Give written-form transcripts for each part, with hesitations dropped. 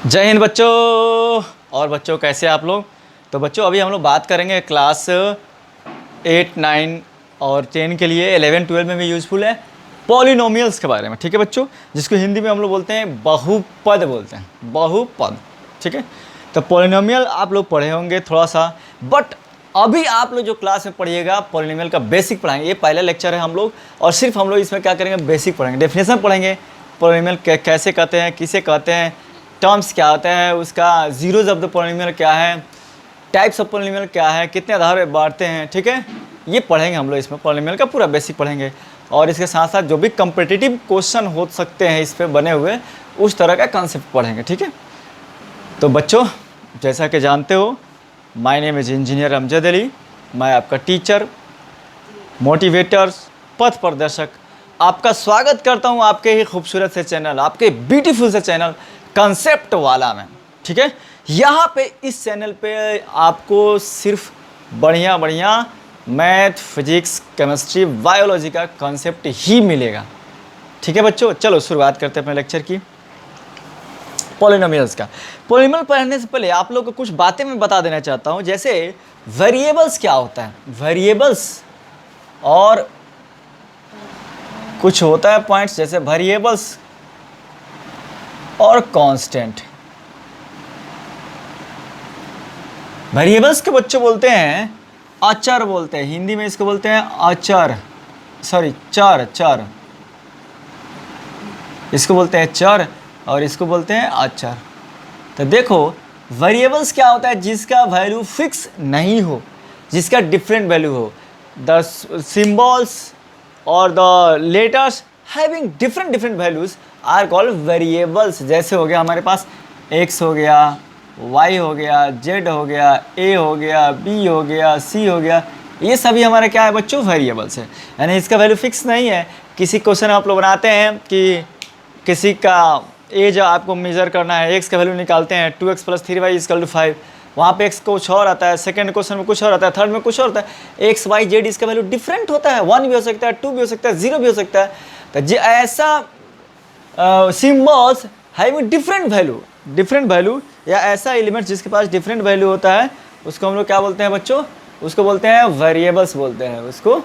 जय हिंद बच्चों। और बच्चों कैसे आप लोग। तो बच्चों अभी हम लोग बात करेंगे क्लास 8, 9 और 10 के लिए 11, 12 में भी यूज़फुल है पॉलिनोमियल्स के बारे में। ठीक है बच्चों, जिसको हिंदी में हम लोग बोलते हैं बहुपद बोलते हैं, बहुपद। ठीक है, तो पॉलिनोमियल आप लोग पढ़े होंगे थोड़ा सा, बट अभी आप लोग जो क्लास में पढ़िएगा पॉलिनोमियल का बेसिक पढ़ाएंगे। ये पहला लेक्चर है हम लोग, और सिर्फ हम लोग इसमें क्या करेंगे, बेसिक पढ़ेंगे, डेफिनेशन पढ़ेंगे, पॉलिनोमियल कैसे कहते हैं, किसे कहते हैं, टर्म्स क्या होता है उसका, जीरोज ऑफ द पॉलिनोमियल क्या है, टाइप्स ऑफ पॉलिनोमियल क्या है, कितने आधार पे बांटते हैं। ठीक है, ये पढ़ेंगे हम लोग, इसमें पॉलिनोमियल का पूरा बेसिक पढ़ेंगे। और इसके साथ साथ जो भी कम्पिटिटिव क्वेश्चन हो सकते हैं इस पर बने हुए, उस तरह का कॉन्सेप्ट पढ़ेंगे। ठीक है, तो बच्चों जैसा कि जानते हो, my name is engineer Amjad Ali. मैं आपका टीचर, मोटिवेटर, पथ प्रदर्शक आपका स्वागत करता हूं आपके ही खूबसूरत से चैनल, आपके ब्यूटीफुल से चैनल कंसेप्ट वाला में। ठीक है, यहाँ पे इस चैनल पे आपको सिर्फ बढ़िया बढ़िया मैथ, फिजिक्स, केमिस्ट्री, बायोलॉजी का कंसेप्ट ही मिलेगा। ठीक है बच्चों, चलो शुरुआत करते हैं अपने लेक्चर की, पॉलिनोमियल्स का। पॉलिनोमियल पढ़ने से पहले आप लोग को कुछ बातें मैं बता देना चाहता हूँ, जैसे वेरिएबल्स क्या होता है, वेरिएबल्स, और कुछ होता है पॉइंट्स जैसे वेरिएबल्स और कांस्टेंट। वेरिएबल्स के बच्चे बोलते हैं अचर, बोलते हैं हिंदी में इसको बोलते हैं अचर, सॉरी चर, चर इसको बोलते हैं चर, और इसको बोलते हैं अचर। तो देखो वेरिएबल्स क्या होता है, जिसका वैल्यू फिक्स नहीं हो, जिसका डिफरेंट वैल्यू हो। द सिंबल्स और the letters having different values are called variables. जैसे हो गया हमारे पास x हो गया, y हो गया, z हो गया, a हो गया, b हो गया, c हो गया, ये सभी हमारे क्या है बच्चों, वेरिएबल्स है। यानी इसका वैल्यू फिक्स नहीं है। किसी क्वेश्चन आप लोग बनाते हैं कि किसी का एज आपको मेजर करना है, x का वैल्यू निकालते हैं 2x + 3y = 5, वहाँ पे x कुछ और आता है, सेकंड क्वेश्चन में कुछ और आता है, थर्ड में कुछ और आता है, x y z इसका वैल्यू डिफरेंट होता है, 1 भी हो सकता है, 2 भी हो सकता है, 0 भी हो सकता है। तो जो ऐसा सिम्बल्स हैविंग डिफरेंट वैल्यू या ऐसा एलिमेंट जिसके पास डिफरेंट वैल्यू होता है, उसको हम लोग क्या बोलते हैं बच्चों, उसको बोलते हैं वेरिएबल्स बोलते हैं, उसको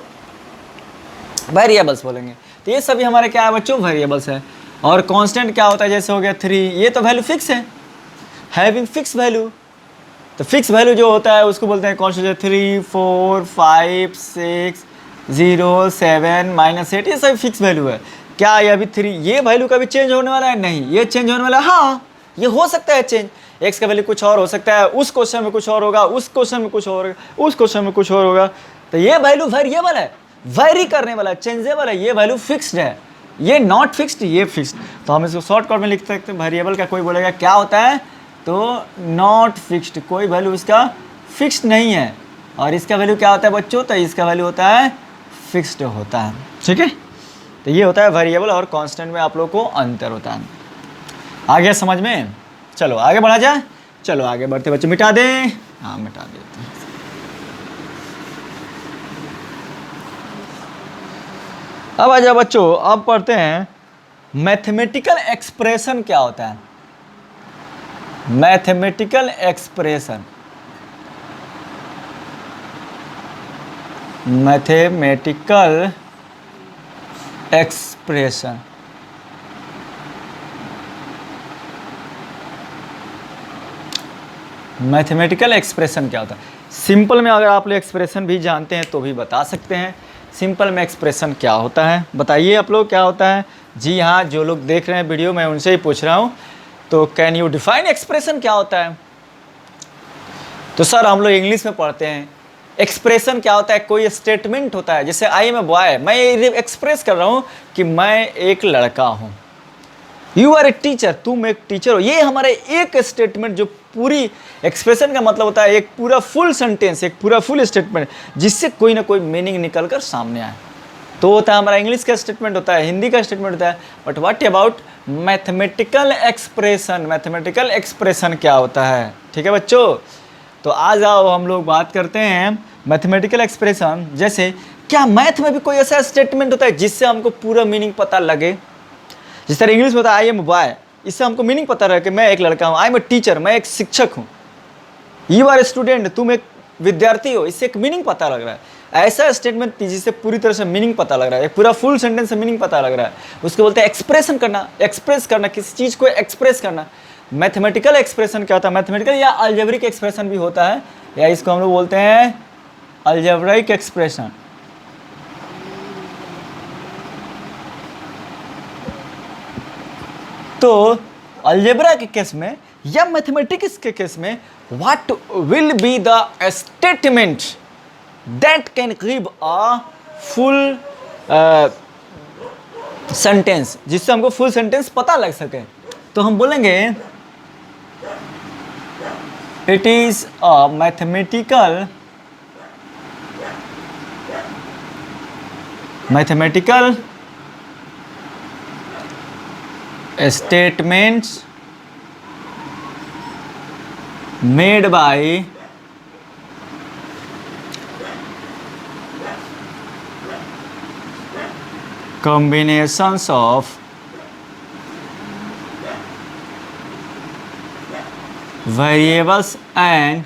वेरिएबल्स बोलेंगे। तो ये सभी हमारे क्या है बच्चों, वेरिएबल्स है। और कांस्टेंट क्या होता है, जैसे हो गया 3, ये तो वैल्यू फिक्स है, हैविंग फिक्स वैल्यू। तो फिक्स वैल्यू जो होता है उसको बोलते हैं कांस्टेंट। 3, 4, 5, 6, 0, 7, -8, ये सब फिक्स वैल्यू है। क्या ये अभी 3 ये वैल्यू कभी चेंज होने वाला है? नहीं, ये चेंज होने वाला है। हाँ, ये हो सकता है चेंज, एक्स का वैल्यू कुछ और हो सकता है, उस क्वेश्चन में कुछ और होगा, उस क्वेश्चन में कुछ और होगा, उस क्वेश्चन में कुछ और होगा। तो ये वैल्यू वेरिएबल है, वेरी करने वाला है, चेंजेबल है, ये वैल्यू फिक्स्ड है, ये नॉट फिक्स्ड, ये फिक्स्ड। तो हम इसको शॉर्टकट में लिख सकते हैं, वेरिएबल का कोई बोलेगा क्या होता है, तो नॉट फिक्स्ड, कोई वैल्यू इसका फिक्स्ड नहीं है। और इसका वैल्यू क्या होता है बच्चों, तो इसका वैल्यू होता है फिक्स्ड होता है। ठीक है, तो ये होता है वेरिएबल और कांस्टेंट में आप लोग को अंतर होता है। आ गया समझ में? चलो आगे बढ़ा जाए, चलो आगे बढ़ते बच्चे, मिटा दें, हाँ मिटा देते हैं। अब आ जाओ बच्चों, अब पढ़ते हैं मैथमेटिकल एक्सप्रेशन क्या होता है। Mathematical expression, mathematical expression, mathematical expression क्या होता है। सिंपल में अगर आप लोग एक्सप्रेशन भी जानते हैं तो भी बता सकते हैं। सिंपल में एक्सप्रेशन क्या होता है बताइए आप लोग, क्या होता है? जी हाँ, जो लोग देख रहे हैं वीडियो, मैं उनसे ही पूछ रहा हूँ, तो कैन यू डिफाइन एक्सप्रेशन क्या होता है? तो सर हम लोग इंग्लिश में पढ़ते हैं, एक्सप्रेशन क्या होता है, कोई स्टेटमेंट होता है, जैसे आई एम ए बॉय, मैं ये एक्सप्रेस कर रहा हूँ कि मैं एक लड़का हूँ। यू आर ए टीचर, तुम एक टीचर हो। ये हमारे एक स्टेटमेंट, जो पूरी एक्सप्रेशन का मतलब होता है एक पूरा फुल सेंटेंस, एक पूरा फुल स्टेटमेंट, जिससे कोई ना कोई मीनिंग निकल कर सामने आए, तो होता है हमारा इंग्लिश का स्टेटमेंट होता है, हिंदी का स्टेटमेंट होता है। But what about mathematical expression, mathematical expression क्या होता है? ठीक है बच्चों, तो आज आओ हम लोग बात करते हैं मैथमेटिकल एक्सप्रेशन। जैसे क्या मैथ में भी कोई ऐसा स्टेटमेंट होता है जिससे हमको पूरा मीनिंग पता लगे? जिस तरह इंग्लिश में होता है आई एम बॉय, इससे हमको मीनिंग पता रहा कि मैं एक लड़का हूँ, आई एम ए टीचर, मैं एक शिक्षक हूँ, यू आर ए स्टूडेंट, तुम एक विद्यार्थी हो, इससे एक मीनिंग पता लग रहा है। ऐसा स्टेटमेंट जिससे पूरी तरह से मीनिंग पता लग रहा है, एक पूरा फुल सेंटेंस से मीनिंग पता लग रहा है, उसको बोलते हैं एक्सप्रेशन करना। एक्सप्रेस करना, किसी चीज़ को एक्सप्रेस करना। मैथमेटिकल एक्सप्रेशन क्या होता है? मैथमेटिकल या अलजेब्रिक एक्सप्रेशन भी होता है, या इसको हम लोग बोलते हैं अलजेब्रिक एक्सप्रेशन। तो अलजेब्रा के केस में या मैथमेटिक्स के केस में what will be the statement that can give a full sentence, जिससे हमको फुल सेंटेंस पता लग सके। तो हम बोलेंगे it is a mathematical statements made by combinations of variables and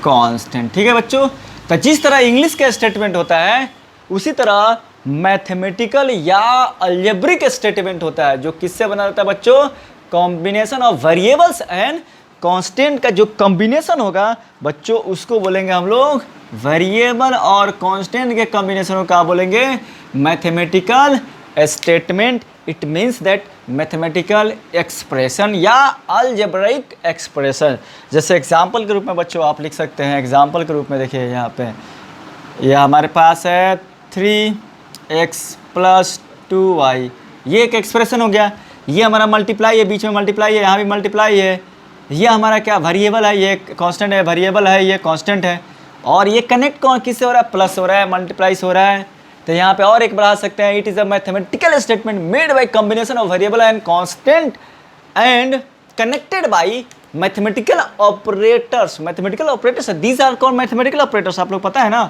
constant। ठीक है बच्चों, तो जिस तरह इंग्लिश का स्टेटमेंट होता है उसी तरह मैथमेटिकल या अलजेब्रिक स्टेटमेंट होता है, जो किससे बना रहता है बच्चों? Combination of variables and constant का जो कॉम्बिनेशन होगा बच्चों, उसको बोलेंगे हम लोग वेरिएबल और कांस्टेंट के कॉम्बिनेशन को क्या बोलेंगे? Mathematical statement. It means that mathematical expression या अलजेब्रिक एक्सप्रेशन। जैसे एग्जाम्पल के रूप में बच्चों आप लिख सकते हैं, एग्जाम्पल के रूप में देखिए यहाँ पे, यह हमारे पास है 3x + 2y, ये एक एक्सप्रेशन हो गया। ये हमारा मल्टीप्लाई है, बीच में मल्टीप्लाई है, यहाँ भी मल्टीप्लाई है। ये हमारा क्या वेरिएबल है, ये कांस्टेंट है, वेरिएबल है, ये कांस्टेंट है। और ये कनेक्ट कौन किससे हो रहा है? प्लस हो रहा है, मल्टीप्लाइस हो रहा है। तो यहाँ पे और एक बढ़ा सकते हैं, it is a mathematical statement made by combination of variable and constant and connected by mathematical operators. Mathematical operators, these are called mathematical operators. आप लोग पता है ना,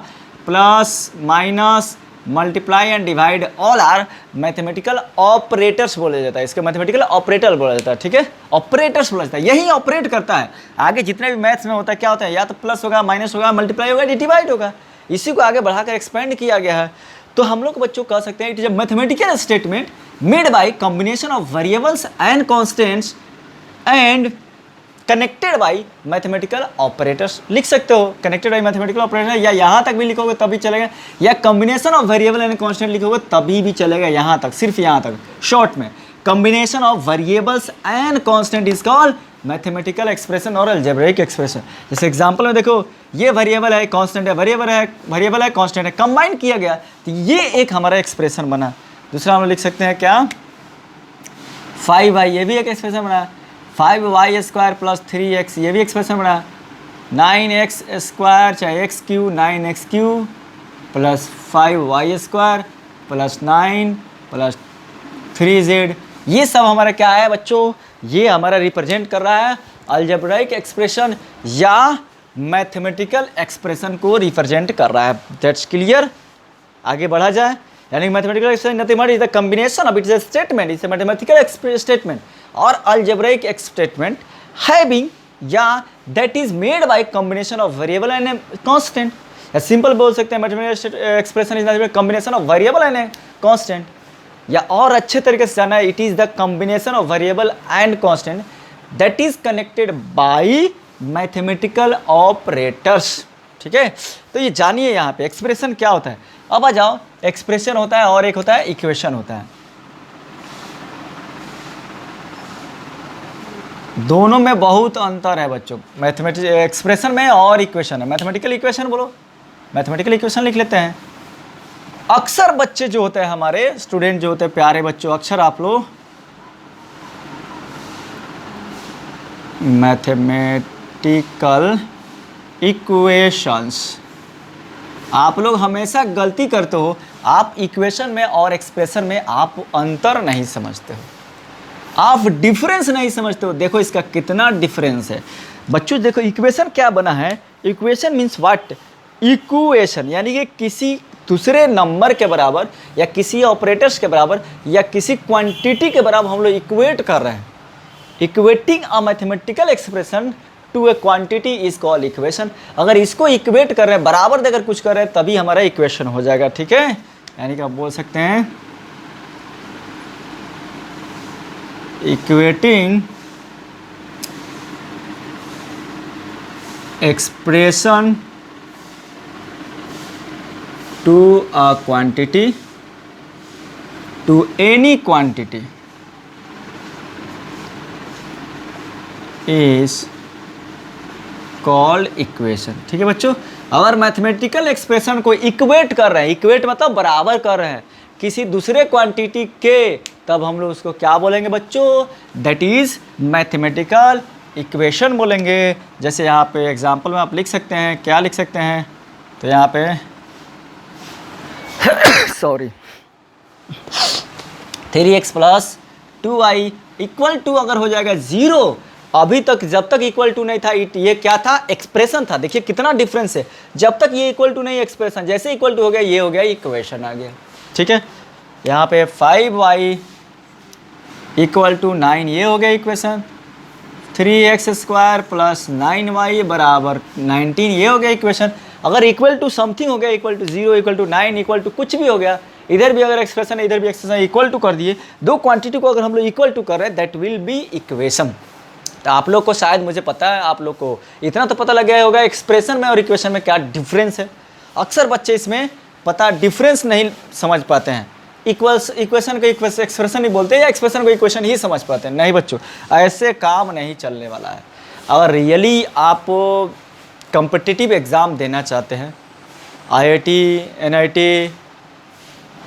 plus, minus, multiply and divide all are mathematical operators बोला जाता है। इसके mathematical operator बोला जाता है। ठीक है, ऑपरेटर्स बोला जाता है, यही ऑपरेट करता है। आगे जितने भी मैथ्स में होता है क्या होता है? या तो प्लस होगा, माइनस होगा, मल्टीप्लाई होगा, डिवाइड होगा। इसी को आगे बढ़ाकर एक्सपेंड किया गया है। तो हम लोग बच्चों कह सकते हैं it is a mathematical statement made by combination of variables and constants and connected by mathematical operators. लिख सकते हो कनेक्टेड बाय मैथमेटिकल ऑपरेटर, या यहाँ तक भी लिखोगे तभी चलेगा, या combination of variable and constant लिखोगे तभी भी चलेगा। यहाँ तक, सिर्फ यहाँ तक शॉर्ट में combination of variables and constant is called mathematical expression और अलजेब्रिक एक्सप्रेशन। जैसे एग्जांपल में देखो, ये वेरिएबल है, कांस्टेंट है, वेरिएबल है, कांस्टेंट है, कंबाइन किया गया तो ये एक हमारा एक्सप्रेशन बना। दूसरा हम लिख सकते हैं क्या? 5y, ये भी एक एक्सप्रेशन बना। 5y² + 3x, ये भी एक्सप्रेशन बना। 9x² चाहे x³ 9x³ + 5y² + 9 + 3z, ये सब हमारा क्या है बच्चों? ये हमारा रिप्रेजेंट कर रहा है अलजेब्रिक एक्सप्रेशन या मैथमेटिकल एक्सप्रेशन को रिप्रेजेंट कर रहा है। That's clear. आगे बढ़ा जाए, यानी mathematical expression nothing is the combination of its statement, it's a mathematical statement और अलजेब्रिक स्टेटमेंट हैविंग या that is made by combination of variable and constant. या सिंपल बोल सकते हैं mathematical expression is the combination of variable and constant, या और अच्छे तरीके से जाना है, it is the combination of variable and constant that is connected by mathematical operators. ठीक है, तो ये जानिए यहाँ पे एक्सप्रेशन क्या होता है। अब आ जाओ, एक्सप्रेशन होता है और एक होता है इक्वेशन होता है। दोनों में बहुत अंतर है बच्चों, मैथमेटिकल एक्सप्रेशन में और इक्वेशन है। मैथमेटिकल इक्वेशन बोलो, मैथमेटिकल इक्वेशन लिख लेते हैं। अक्सर बच्चे जो होते हैं, हमारे स्टूडेंट जो होते हैं, प्यारे बच्चों, अक्सर आप लोग मैथमेटिकल इक्वेशंस, आप लोग हमेशा गलती करते हो। आप इक्वेशन में और एक्सप्रेशन में आप अंतर नहीं समझते हो, आप डिफरेंस नहीं समझते हो। देखो इसका कितना डिफरेंस है बच्चों। देखो इक्वेशन क्या बना है, इक्वेशन मीन्स व्हाट? इक्वेशन यानी कि किसी दूसरे नंबर के बराबर या किसी ऑपरेटर्स के बराबर या किसी क्वांटिटी के बराबर हम लोग इक्वेट कर रहे हैं। Equating a mathematical expression to a quantity is called equation. अगर इसको इक्वेट कर रहे हैं, बराबर देकर कुछ कर रहे हैं, तभी हमारा इक्वेशन हो जाएगा। ठीक है, यानी कि आप बोल सकते हैं equating expression to a quantity to any quantity is called equation. ठीक है बच्चों, अगर मैथमेटिकल एक्सप्रेशन को इक्वेट कर रहे हैं, इक्वेट मतलब बराबर कर रहे हैं किसी दूसरे क्वांटिटी के, तब हम लोग उसको क्या बोलेंगे बच्चों? दैट इज मैथमेटिकल इक्वेशन बोलेंगे। जैसे यहाँ पे एग्जांपल में आप लिख सकते हैं, क्या लिख सकते हैं? तो यहाँ पे sorry 3x plus 2y equal to अगर हो जाएगा 0, अभी तक जब तक इक्वल टू नहीं था ये क्या था? एक्सप्रेशन था। देखिए कितना डिफरेंस है, जब तक ये इक्वल टू नहीं एक्सप्रेशन, जैसे इक्वल टू हो गया ये हो गया इक्वेशन आ गया। ठीक है, यहाँ पे 5y इक्वल टू 9 ये हो गया equation, 3x square plus 9y बराबर 19 ये हो गया इक्वेशन। अगर इक्वल टू समथिंग हो गया, equal to 0 equal to 9 equal to कुछ भी हो गया, इधर भी अगर एक्सप्रेशन है इधर भी एक्सप्रेशन इक्वल टू कर दिए, दो क्वांटिटी को अगर हम लोग इक्वल टू कर रहे हैं, दैट विल बी इक्वेशन। तो आप लोग को शायद, मुझे पता है आप लोग को इतना तो पता लग गया होगा एक्सप्रेशन में और इक्वेशन में क्या डिफरेंस है। अक्सर बच्चे इसमें पता डिफरेंस नहीं समझ पाते हैं, इक्वेशन को एक्सप्रेशन ही बोलते हैं या एक्सप्रेशन को इक्वेशन ही समझ पाते हैं। नहीं बच्चों, ऐसे काम नहीं चलने वाला है। अगर रियली आप कॉम्पिटिटिव एग्ज़ाम देना चाहते हैं, IIT NIT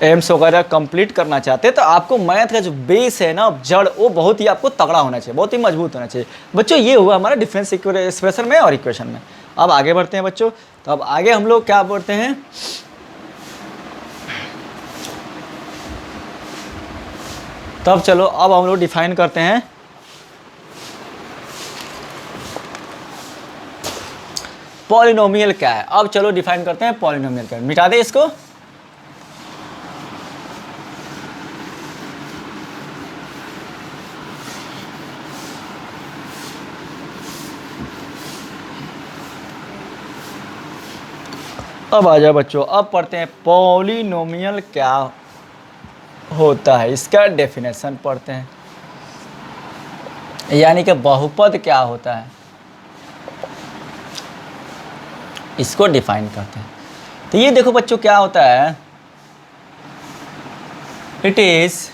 एम्स वगैरह कंप्लीट करना चाहते हैं, तो आपको मैथ का जो बेस है ना, जड़, वो बहुत ही आपको तगड़ा होना चाहिए, बहुत ही मजबूत होना चाहिए बच्चों। ये हुआ हमारा डिफरेंस एक्सप्रेशन में और इक्वेशन में। अब आगे बढ़ते हैं बच्चों, तो अब आगे हम लोग क्या बढ़ते हैं? तब चलो अब हम लोग डिफाइन करते हैं पॉलिनोमियल क्या है। अब चलो डिफाइन करते हैं पॉलिनोमियल क्या है। मिटा दे इसको। अब आ जाओ बच्चों, अब पढ़ते हैं पॉलिनोमियल क्या होता है, इसका डेफिनेशन पढ़ते हैं, यानी कि बहुपद क्या होता है, इसको डिफाइन करते हैं। तो ये देखो बच्चों क्या होता है, it is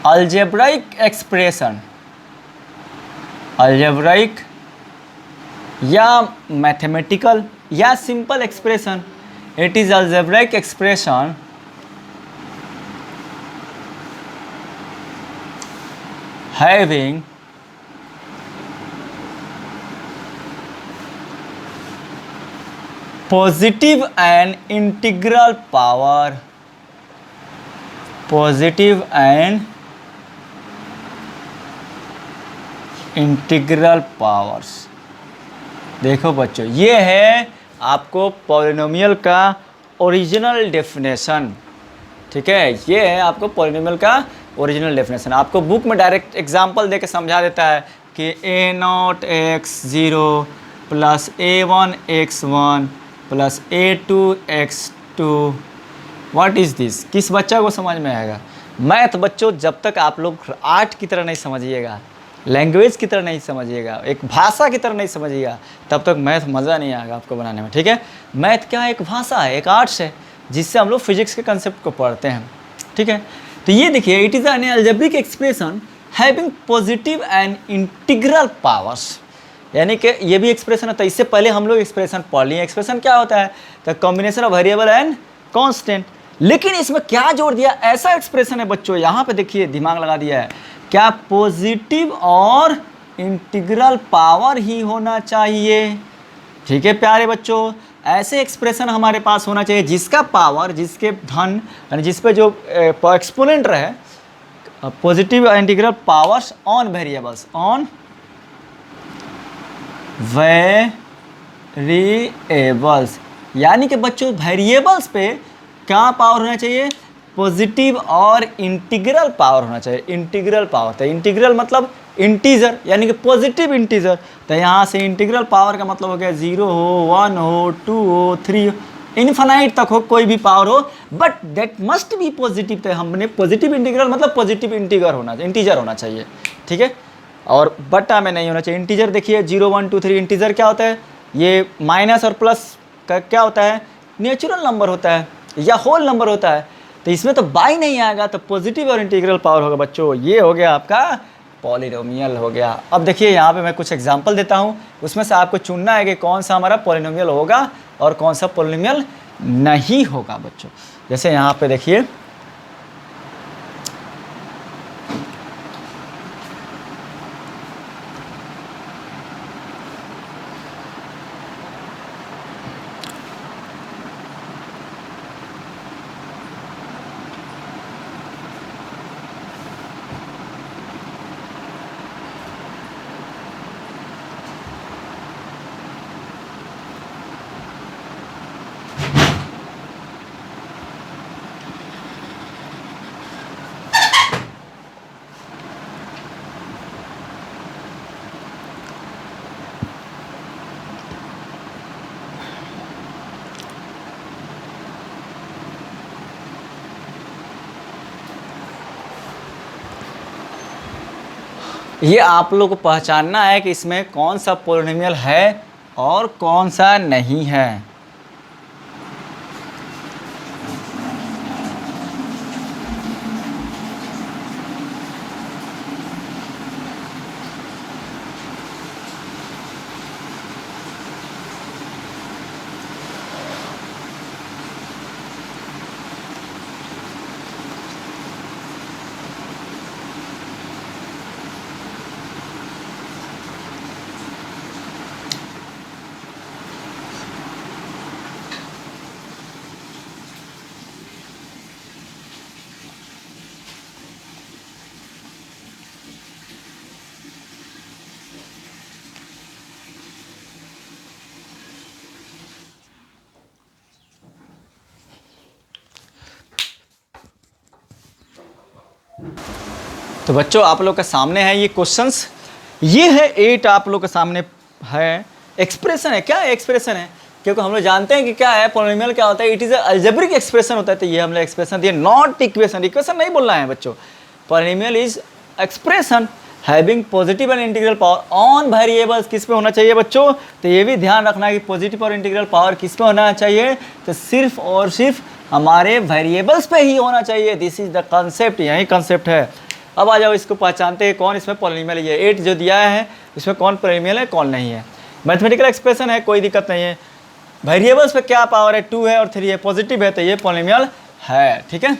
algebraic expression, algebraic या मैथमेटिकल या simple expression. It is algebraic expression having positive and integral power, positive and integral powers. देखो बच्चों, ये है आपको पॉलिनोमियल का ओरिजिनल डेफिनेशन। ठीक है, ये है आपको पॉलिनोमियल का ओरिजिनल डेफिनेशन। आपको बुक में डायरेक्ट एग्जांपल देके समझा देता है कि a0x0 plus a1x1 plus a2x2। What is this? किस बच्चा को समझ में आएगा? मैथ बच्चों जब तक आप लोग आर्ट की तरह नहीं समझिएगा, लैंग्वेज की तरह नहीं समझिएगा, एक भाषा की तरह नहीं समझिएगा, तब तक मैथ मज़ा नहीं आएगा आपको बनाने में। ठीक है, मैथ क्या है? एक भाषा है, एक आर्ट्स है, जिससे हम लोग फिजिक्स के कंसेप्ट को पढ़ते हैं। ठीक है, तो ये देखिए, it is an algebraic expression having positive and integral powers, यानी कि ये भी एक्सप्रेशन है। तो इससे पहले हम लोग एक्सप्रेशन पढ़ लिए। एक्सप्रेशन क्या होता है? तो combination of variable and constant. लेकिन इसमें क्या जोड़ दिया? ऐसा एक्सप्रेशन है बच्चों, यहाँ पे देखिए दिमाग लगा दिया है, क्या पॉजिटिव और इंटीग्रल पावर ही होना चाहिए। ठीक है प्यारे बच्चों, ऐसे एक्सप्रेशन हमारे पास होना चाहिए जिसका पावर, जिसके धन, यानी जिस पे जो एक्सपोनेंट रहे, positive integral powers on variables, on variables, यानी कि बच्चों वेरिएबल्स पे क्या पावर होना चाहिए, पॉजिटिव और इंटीग्रल पावर होना चाहिए, इंटीग्रल पावर। तो इंटीग्रल मतलब इंटीजर यानी कि पॉजिटिव इंटीजर। तो यहाँ से इंटीग्रल पावर का मतलब हो गया 0 हो, 1 हो, 2 हो, 3 हो, इन्फानाइट तक हो, कोई भी पावर हो, but that must be positive. तो हमने पॉजिटिव इंटीग्रल मतलब पॉजिटिव इंटीजर होना चाहिए, ठीक है। और बट्टा में नहीं होना चाहिए। इंटीजर देखिए 0 1 2 3 इंटीजर क्या होता है, ये माइनस और प्लस का क्या होता है, नेचुरल नंबर होता है या होल नंबर होता है। तो इसमें तो बाई नहीं आएगा, तो पॉजिटिव और इंटीग्रल पावर होगा बच्चों। ये हो गया आपका पॉलिनोमियल हो गया। अब देखिए यहाँ पे मैं कुछ एग्जांपल देता हूँ, उसमें से आपको चुनना है कि कौन सा हमारा पॉलिनोमियल होगा और कौन सा पॉलिनोमियल नहीं होगा बच्चों। जैसे यहाँ पे देखिए ये आप लोग को पहचानना है कि इसमें कौन सा पॉलिनोमियल है और कौन सा नहीं है। तो बच्चों आप लोग के सामने है ये क्वेश्चंस, ये है 8 आप लोग के सामने है। एक्सप्रेशन है, क्या एक्सप्रेशन है, क्योंकि हम लोग जानते हैं कि क्या है पॉलिनोमियल क्या होता है, इट इज अलजेब्रिक एक्सप्रेशन होता है। तो ये हमने एक्सप्रेशन दिया, नॉट इक्वेशन, इक्वेशन नहीं बोलना है बच्चों। Polynomial is expression having positive and integral power on variables. किस पे होना चाहिए बच्चों, तो ये भी ध्यान रखना है कि पॉजिटिव और इंटीग्रल पावर किस पे होना चाहिए, तो सिर्फ और सिर्फ हमारे वेरिएबल्स पे ही होना चाहिए। दिस इज द कंसेप्ट, यही कंसेप्ट है। अब आ जाओ, इसको पहचानते हैं कौन इसमें पॉलिनोमियल है। 8 जो दिया है इसमें कौन पॉलिनोमियल है कौन नहीं है। मैथमेटिकल एक्सप्रेशन है, कोई दिक्कत नहीं है। वेरिएबल्स पे क्या पावर है, 2 है और 3 है, पॉजिटिव है, तो ये पॉलिनोमियल है, ठीक है।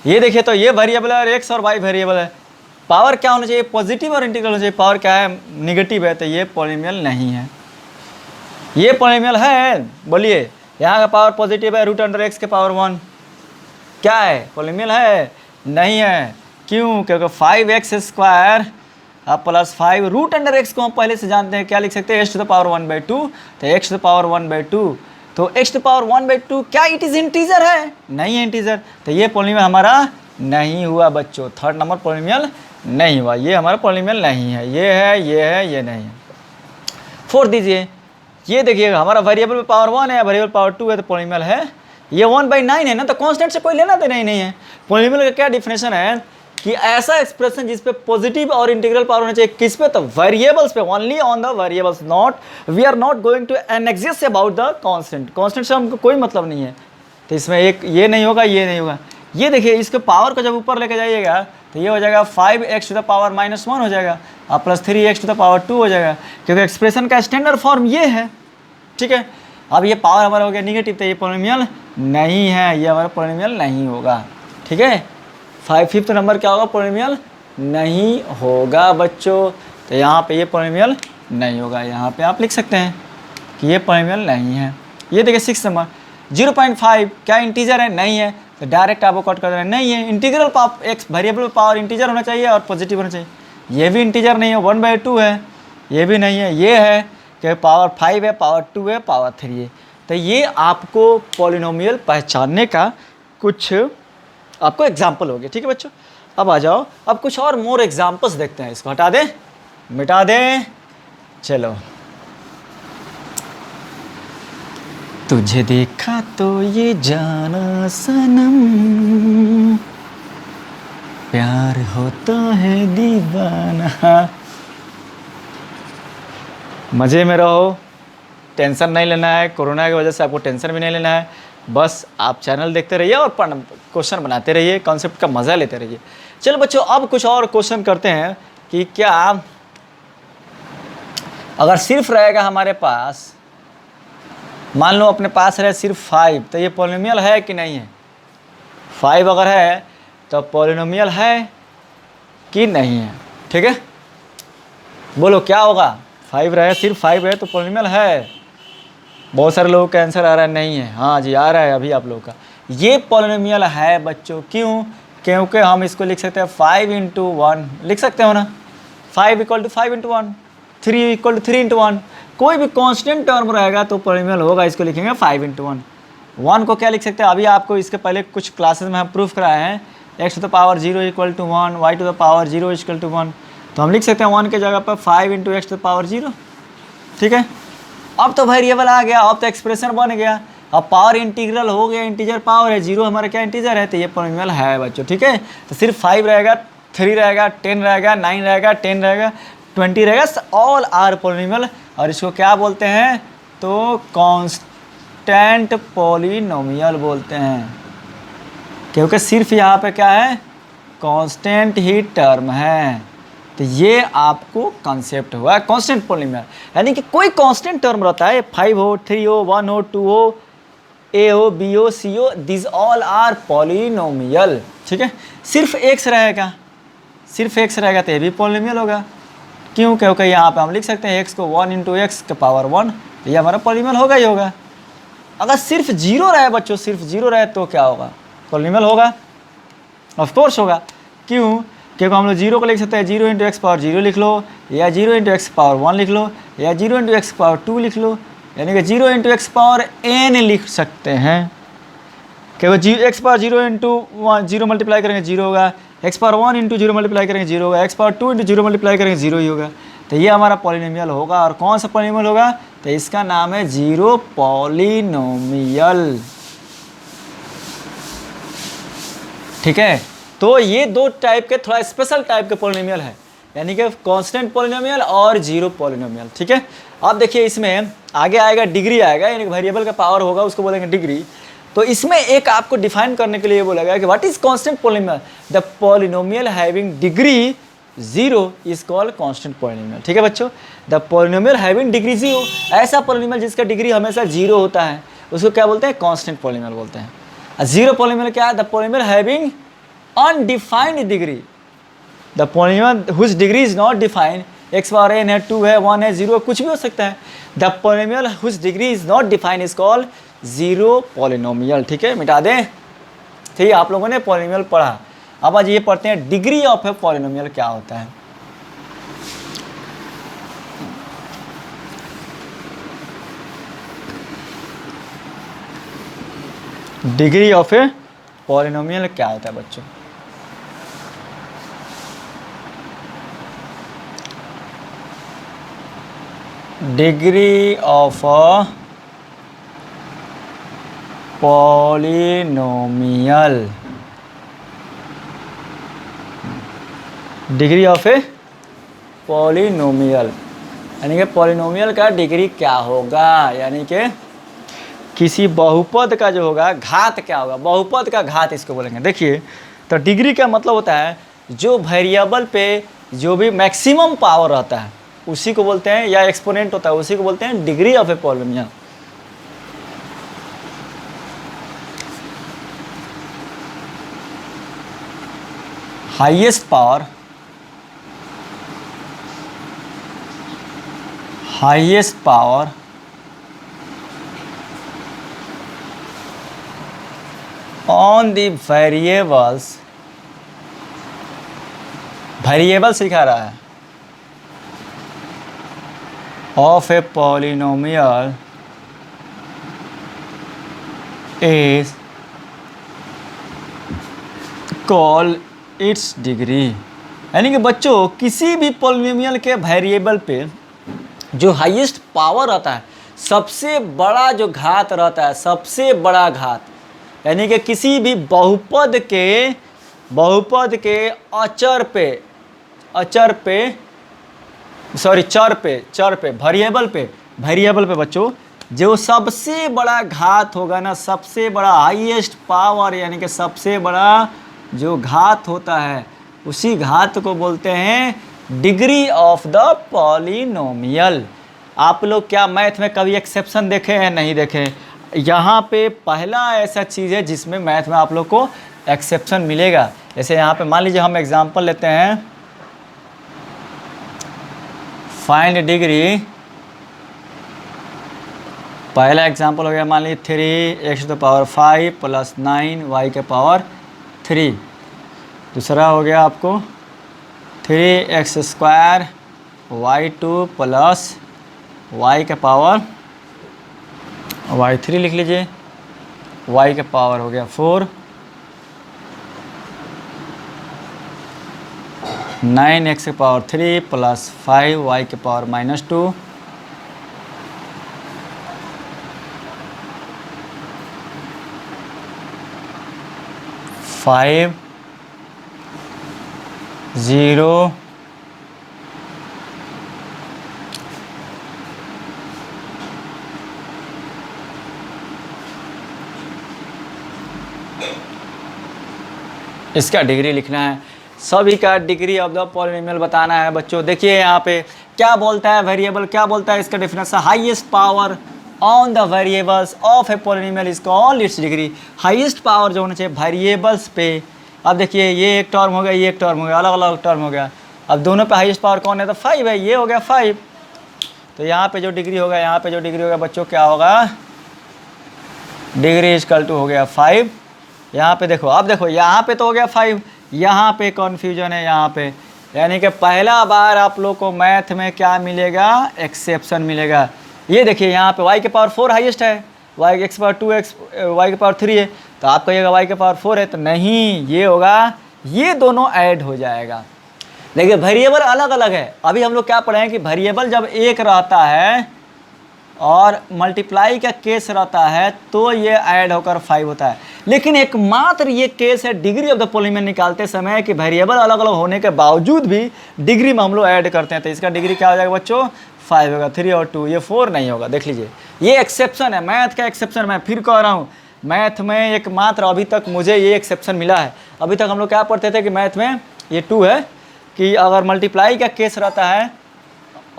ये देखिए तो ये वेरिएबल है और एक्स और वाई वेरिएबल है। पावर क्या होना चाहिए, पॉजिटिव और इंटीग्रल होना चाहिए। पावर क्या है, निगेटिव है, तो ये पॉलिनोमियल नहीं है। ये पॉलिनोमियल है, बोलिए। यहाँ का पावर पॉजिटिव है, √(x) के पावर 1 क्या है, पॉलिनोमियल है नहीं है। क्यों, क्योंकि 5x² अब प्लस 5 √(x) को हम पहले से जानते हैं, क्या लिख सकते हैं, x⁻1/2। तो x⁻1/2, तो x⁻1/2 क्या इट इज़ इंटीजर है, नहीं है इंटीजर। तो ये पॉलिनोमियल हमारा नहीं हुआ बच्चों, 3rd नंबर पॉलिनोमियल नहीं हुआ, ये हमारा पॉलिनोमियल नहीं है। ये है, ये है, ये नहीं है। 4 दीजिए, ये देखिएगा हमारा वेरिएबल पे पावर 1 है, वेरिएबल पावर 2 है, तो पॉलिनोमियल है। ये 1/9 है ना, तो कांस्टेंट से कोई लेना देना ही नहीं है। पॉलिनोमियल का क्या डिफिनेशन है कि ऐसा एक्सप्रेशन जिस पे पॉजिटिव और इंटीग्रल पावर होना चाहिए, किस पे, तो वेरिएबल्स पे, only on the variables, not we are not going to exist about the constant. Constant से हमको कोई मतलब नहीं है। तो इसमें एक ये नहीं होगा, ये नहीं होगा। ये देखिए इसके पावर को जब ऊपर लेके जाइएगा तो ये हो जाएगा 5x⁻⁻1 हो जाएगा और प्लस 3x⁻2 हो जाएगा, क्योंकि एक्सप्रेशन का स्टैंडर्ड फॉर्म ये है, ठीक है। अब ये पावर हमारा हो गया निगेटिव, तो ये पॉलिनोमियल नहीं है, ये हमारा पॉलिनोमियल नहीं होगा, ठीक है। 5th नंबर क्या होगा, पॉलिनोमियल नहीं होगा बच्चों। तो यहाँ पे ये पॉलिनोमियल नहीं होगा, यहाँ पे आप लिख सकते हैं कि ये पॉलिनोमियल नहीं है। ये देखिए 6th नंबर 0.5 क्या इंटीजर है, नहीं है, तो डायरेक्ट आपको कट कर देना, नहीं है। Integral power x variable power integer होना चाहिए और पॉजिटिव होना चाहिए, ये भी इंटीजर नहीं है, 1/2 है, ये भी नहीं है। ये है कि पावर 5 है, पावर 2 है, पावर 3 है, तो ये आपको पॉलिनोमियल पहचानने का कुछ आपको एग्जाम्पल हो गया। ठीक है बच्चों, अब आ जाओ, अब कुछ और मोर एग्जाम्पल्स देखते हैं। इसको हटा दें, मिटा दें, चलो। तुझे देखा तो ये जाना सनम, प्यार होता है दीवाना। मज़े में रहो, टेंशन नहीं लेना है। कोरोना की वजह से आपको टेंशन भी नहीं लेना है। बस आप चैनल देखते रहिए और क्वेश्चन बनाते रहिए, कॉन्सेप्ट का मज़ा लेते रहिए। चलो बच्चों, अब कुछ और क्वेश्चन करते हैं कि क्या अगर सिर्फ रहेगा हमारे पास, मान लो अपने पास रहे सिर्फ 5, तो ये पॉलिनोमियल है कि नहीं है? 5 अगर है तो पॉलिनोमियल है कि नहीं है? ठीक है, बोलो क्या होगा? 5 रहे, सिर्फ 5 है तो पॉलिनोमियल है। बहुत सारे लोगों का आंसर आ रहा है नहीं है। हाँ जी, आ रहा है अभी आप लोगों का। ये पॉलिनोमियल है बच्चों। क्यों? क्योंकि हम इसको लिख सकते हैं 5 × 1, लिख सकते हो ना, 5 = 5 × 1, 3 = 3 × 1। कोई भी कांस्टेंट टर्म रहेगा तो पॉलिनोमियल होगा, इसको लिखेंगे 5 × 1। 1 को क्या लिख सकते हैं? अभी आपको इसके पहले कुछ क्लासेस में हम प्रूफ कराए हैं, x⁻0 = 1, y⁻0 = 1, तो हम लिख सकते हैं 1 के जगह पर 5 × x⁻0। ठीक है, अब तो वेरिएबल आ गया, अब तो एक्सप्रेशन बन गया, अब पावर इंटीग्रल हो गया, इंटीजर पावर है, 0 हमारा क्या इंटीजर है, तो ये पॉलिनोमियल है बच्चों। ठीक है, तो सिर्फ 5 रहेगा, 3 रहेगा, 10 रहेगा, 9 रहेगा, 10 रहेगा, 20 रहेगा, ऑल आर पॉलिनोमियल। और इसको क्या बोलते हैं? तो कांस्टेंट पॉलिनोमियल बोलते हैं, क्योंकि सिर्फ यहाँ पे क्या है? कांस्टेंट ही टर्म है। तो ये आपको कॉन्सेप्ट हुआ कांस्टेंट पॉलिनोमियल, यानी कि कोई कांस्टेंट टर्म रहता है, 5 हो, 3 हो, 1 हो, 2 हो, ए हो, बी हो, सी हो, दिस ऑल आर पॉलिनोमियल। ठीक है, सिर्फ x रहेगा, सिर्फ x रहेगा तो ये भी पॉलिनोमियल होगा। क्यों? क्योंकि यहाँ पे हम लिख सकते हैं x को 1 × x⁻1, ये हमारा पॉलिनोमियल होगा ही होगा। अगर सिर्फ 0 रहे बच्चों, सिर्फ 0 रहे तो क्या होगा? पॉलिनोमियल होगा, ऑफ कोर्स होगा। क्यों? क्योंकि हम लोग 0 को लिख सकते हैं 0 × x⁻0 लिख लो, या 0 × x⁻1 लिख लो, या 0 × x⁻2 लिख लो, यानी कि 0 × x⁻n लिख सकते हैं। क्योंकि x⁻0 × 0 मल्टीप्लाई करेंगे 0 होगा, x⁻1 × 0 मल्टीप्लाई करेंगे 0 होगा, x⁻2 × 0 मल्टीप्लाई करेंगे 0 ही होगा। तो ये हमारा पॉलिनोमियल होगा। और कौन सा पॉलिनोमियल होगा? तो इसका नाम है 0 पॉलिनोमियल। ठीक है, तो ये दो टाइप के, थोड़ा स्पेशल टाइप के पॉलिनोमियल है, यानी कि कांस्टेंट पॉलिनोमियल और 0 पॉलिनोमियल। ठीक है, अब देखिए इसमें आगे आएगा डिग्री आएगा, यानी कि वेरिएबल का पावर होगा, उसको बोलेंगे डिग्री। तो इसमें एक आपको डिफाइन करने के लिए बोला गया कि what is constant polynomial? The polynomial having degree 0 is called constant polynomial. ठीक है बच्चों, द पॉलिनोमियल हैविंग डिग्री 0, ऐसा पॉलिनोमियल जिसका डिग्री हमेशा 0 होता है, उसको क्या बोलते हैं? कांस्टेंट पॉलिनोमियल बोलते हैं। 0 पॉलिनोमियल क्या है? The polynomial having undefined degree, the polynomial whose degree is not defined, x⁻n है, 2 है, 1 है, 0 कुछ भी हो सकता है। the polynomial whose degree is not defined is called 0 polynomial। ठीक है, मिटा दें। ठीक है, आप लोगों ने पॉलिनोमियल पढ़ा, अब आज ये पढ़ते हैं डिग्री ऑफ ए पॉलिनोमियल क्या होता है। डिग्री ऑफ ए पॉलिनोमियल क्या होता है बच्चों? Degree of a polynomial, degree of a polynomial, यानी कि पॉलिनोमियल का डिग्री क्या होगा, यानी कि किसी बहुपद का जो होगा घात क्या होगा, बहुपद का घात इसको बोलेंगे। देखिए, तो डिग्री का मतलब होता है जो वेरिएबल पे जो भी मैक्सिमम पावर रहता है उसी को बोलते हैं, या एक्सपोनेंट होता है उसी को बोलते हैं degree of a polynomial. Highest power, highest power on the variables, variable सिखा रहा है, of a polynomial is call it's degree. यानी कि बच्चों किसी भी पॉलिनोमियल के वेरिएबल पे जो हाईएस्ट पावर रहता है, सबसे बड़ा जो घात रहता है, सबसे बड़ा घात, यानी कि किसी भी बहुपद के चर पे वेरिएबल पे बच्चों जो सबसे बड़ा घात होगा ना, सबसे बड़ा हाईएस्ट पावर, यानी कि सबसे बड़ा जो घात होता है, उसी घात को बोलते हैं डिग्री ऑफ द पॉलिनोमियल। आप लोग क्या मैथ में कभी एक्सेप्शन देखे हैं? नहीं देखे। यहाँ पे पहला ऐसा चीज़ है जिसमें मैथ में आप लोग को एक्सेप्शन मिलेगा। जैसे यहाँ पे मान लीजिए हम एग्जांपल लेते हैं, फाइंड डिग्री। पहला एग्जांपल हो गया, मान लीजिए 3x⁵ प्लस 9y⁵। दूसरा हो गया आपको 3x² y2 प्लस y3 लिख लीजिए, y⁵ हो गया 4, 9x⁵ प्लस 5y⁻², 5 0 इसका डिग्री लिखना है। सभी का डिग्री ऑफ द पॉलिनोमियल बताना है बच्चों। देखिए यहाँ पे क्या बोलता है वेरिएबल, क्या बोलता है इसका definition, highest power on the variables of a polynomial is called its degree. Highest power जो होना चाहिए वेरिएबल्स पे। अब देखिए ये एक टर्म हो गया, ये एक टर्म हो गया, अलग अलग टर्म हो गया। अब दोनों पे हाईएस्ट पावर कौन है? तो 5 है, ये हो गया 5। तो यहाँ पे जो डिग्री होगा, यहाँ पे जो डिग्री होगा बच्चों क्या होगा? डिग्री इक्वल टू हो गया 5। यहाँ पे देखो, अब देखो यहाँ पे तो हो गया 5, यहाँ पे कन्फ्यूजन है यहाँ पे, यानी कि पहला बार आप लोग को मैथ में क्या मिलेगा? एक्सेप्शन मिलेगा। ये देखिए यहाँ पे y⁴ हाईएस्ट है, y⁵2y⁵3 है, तो आप कहिएगा y⁴ है, तो नहीं, ये होगा, ये दोनों ऐड हो जाएगा। देखिए वेरिएबल अलग अलग है। अभी हम लोग क्या पढ़े हैं कि वेरिएबल जब एक रहता है और मल्टीप्लाई का केस रहता है तो ये ऐड होकर 5 होता है। लेकिन एकमात्र ये केस है डिग्री ऑफ द पॉलिनोमियल निकालते समय कि वेरिएबल अलग अलग होने के बावजूद भी डिग्री में हम लोग ऐड करते हैं। तो इसका डिग्री क्या हो जाएगा बच्चों? 5 होगा, 3 और 2, ये 4 नहीं होगा। देख लीजिए ये एक्सेप्शन है, मैथ का एक्सेप्शन। मैं फिर कह रहा हूँ, मैथ में एकमात्र अभी तक मुझे ये एक्सेप्शन मिला है। अभी तक हम लोग क्या पढ़ते थे कि मैथ में ये 2 है कि अगर मल्टीप्लाई का केस रहता है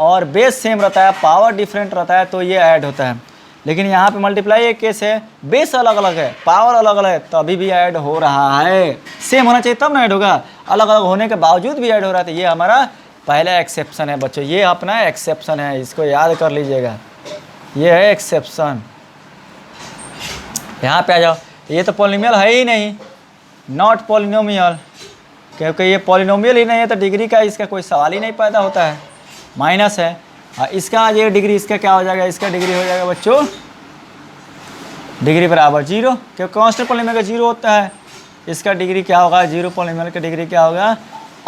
और बेस सेम रहता है, पावर डिफरेंट रहता है, तो ये ऐड होता है। लेकिन यहाँ पे मल्टीप्लाई एक केस है, बेस अलग अलग है, पावर अलग अलग है, तो अभी भी ऐड हो रहा है। सेम होना चाहिए तब ना ऐड होगा, अलग अलग होने के बावजूद भी ऐड हो रहा है। तो ये हमारा पहला एक्सेप्शन है बच्चों, ये अपना एक्सेप्शन है, इसको याद कर लीजिएगा, ये है एक्सेप्शन। यहाँ पे आ जाओ, ये तो पॉलिनोमियल है ही नहीं, नॉट पॉलिनोमियल, क्योंकि ये पॉलिनोमियल ही नहीं है तो डिग्री का इसका कोई सवाल ही नहीं पैदा होता है। माइनस है, इसका ये डिग्री, इसका क्या हो जाएगा? इसका डिग्री हो जाएगा बच्चों डिग्री बराबर 0, क्योंकि कांस्टेंट पॉलिनोमियल का 0 होता है। इसका डिग्री क्या होगा? 0 पॉलिनोमियल का डिग्री क्या होगा?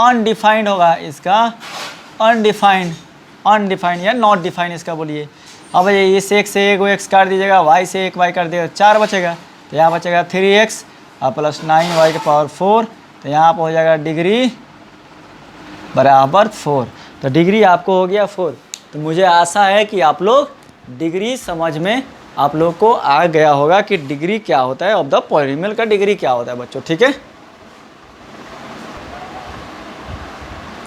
अनडिफाइंड होगा। इसका अनडिफाइंड या नॉट डिफाइंड इसका बोलिए। अब इस एक से एक x काट दीजिएगा, y से एक y काट दीजिएगा, 4 बचेगा। तो यहाँ बचेगा 3x प्लस 9y⁴। तो यहाँ पर हो जाएगा डिग्री बराबर 4। तो डिग्री आपको हो गया 4। तो मुझे आशा है कि आप लोग डिग्री समझ में आप लोग को आ गया होगा कि डिग्री क्या होता है, ऑफ द पॉलिनोमियल का डिग्री क्या होता है बच्चों, ठीक है।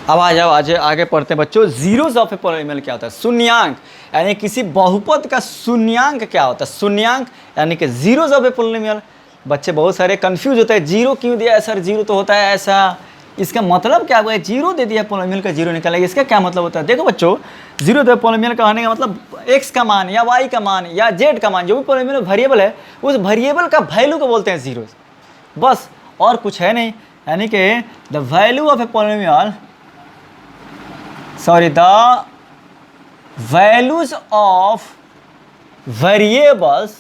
अब आ जाओ, आज आगे पढ़ते हैं बच्चों, जीरोज ऑफ ए पॉलिनोमियल क्या होता है? शून्यांक, यानी किसी बहुपद का शून्यांक क्या होता है? शून्यांक यानी कि जीरोज ऑफ ए पॉलिनोमियल। बच्चे बहुत सारे कंफ्यूज होते हैं, जीरो क्यों दिया है सर? जीरो तो होता है ऐसा, इसका मतलब क्या हुआ है? जीरो दे दिया पॉलिनोमियल का, जीरो निकलेगा, इसका क्या मतलब होता है? देखो बच्चों, जीरो दे पॉलिनोमियल का होने का मतलब x का मान या y का मान या z का मान, जो भी पॉलिनोमियल वेरिएबल है, उस वेरिएबल का वैल्यू को बोलते हैं जीरोस, बस, और कुछ है नहीं। यानी कि the value of a polynomial, sorry, the values of variables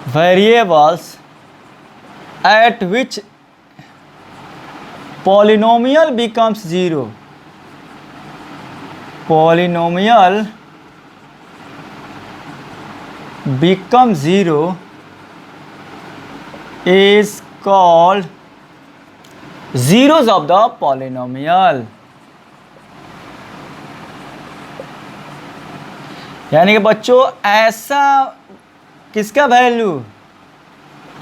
variables at which polynomial becomes zero. Polynomial becomes zero is called zeros of the polynomial. यानी कि बच्चों ऐसा किसका वैल्यू,